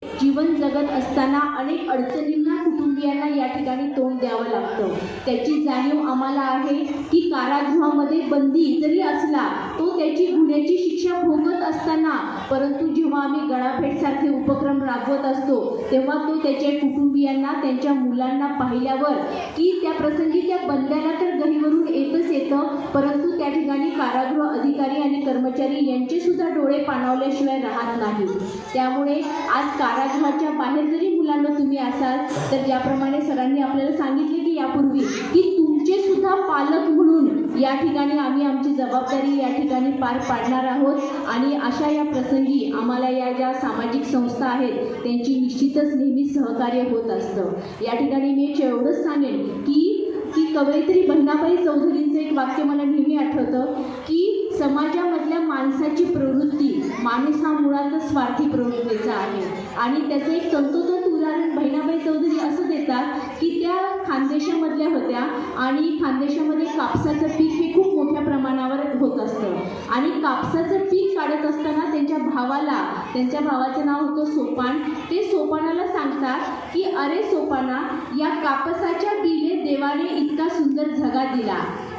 जीवन जगत असताना अनेक अडचणींना कुटुंबियांना या ठिकाणी तोंड द्यावं लागतं। त्याची जाणीव आम्हाला आहे की कारागृहामध्ये बंदी जरी असला तो त्याची गुन्ह्याची शिक्षा भोगत असताना, परंतु जेव्हा आम्ही गळाभेटसारखे उपक्रम राबवत असतो तेव्हा तो त्याच्या कुटुंबियांना त्यांच्या मुलांना पाहिल्यावर की त्या प्रसंगी त्या बंद्याला तर गहिवरून येतच येतं, परंतु त्या ठिकाणी कारागृह अधिकारी आणि कर्मचारी यांचे सुद्धा डोळे पाणावल्याशिवाय राहत नाही। त्यामुळे आज कारागृहाच्या बाहेर जरी मुलांना तुम्ही असाल तर ज्याप्रमाणे सरांनी आपल्याला सांगितले की यापूर्वी की तुमचे सुद्धा पालक म्हणून या ठिकाणी आम्ही आमची जबाबदारी या ठिकाणी पार पाडणार आहोत। आणि अशा या प्रसंगी आम्हाला या ज्या सामाजिक संस्था आहेत त्यांची निश्चितच नेहमी सहकार्य होत असतं। या ठिकाणी मी एवढंच सांगेन की कवयित्री बहिणाबाई चौधरींचं एक वाक्य मला नेहमी आठवतं की समाजामधल्या माणसाची प्रवृत्ती, माणूस हा मुळातच स्वार्थी प्रवृत्तीचा आहे। आणि त्याचं एक तंतोतंत उदाहरण बहिणाबाई चौधरी असं देतात की त्या खानदेशामधल्या होत्या आणि खानदेशामध्ये कापसाचं पीक हे खूप मोठ्या प्रमाणावर होत असतं आणि कापसाचं पीक काढत असताना त्यांच्या भावाचं नाव होतं सोपान, ते सोपानाला सांगतात की अरे सोपाना, या कापसाच्या बिले देवाने इतका सुंदर झगा दिला,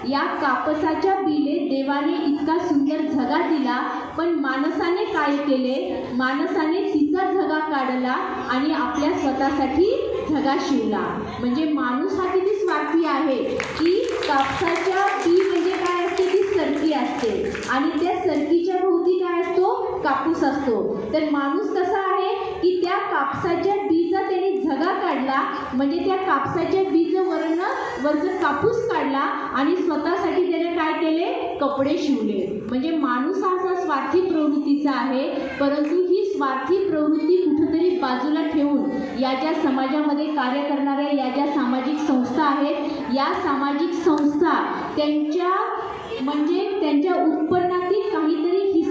या कापसाच्या बिले देवाने इतका सुंदर झगा दिला, पण माणसाने काय केले, माणसाने तिचा झगा काढला आणि आपल्या स्वतःसाठी झगा शिवला। म्हणजे माणूस हा किती स्वार्थी आहे की कापसाच्या बी म्हणजे काय असते, ती सरकी असते आणि त्या सरकीच्या भोवती काय असतो, कापूस असतो। तर माणूस कसा आहे की त्या कापसाच्या बीचा त्याने झगा काढला, म्हणजे त्या कापसाच्या बीचं वरचं कापूस काढला आणि स्वतःसाठी त्याने काय केले, कपडे शिवले। म्हणजे माणूस हा असा स्वार्थी प्रवृत्तीचा आहे, परंतु ही स्वार्थी प्रवृत्ती कुठेतरी बाजूला ठेवून या ज्या समाजामध्ये कार्य करणाऱ्या या ज्या सामाजिक संस्था आहेत, या सामाजिक संस्था त्यांच्या उत्पन्नातील काहीतरी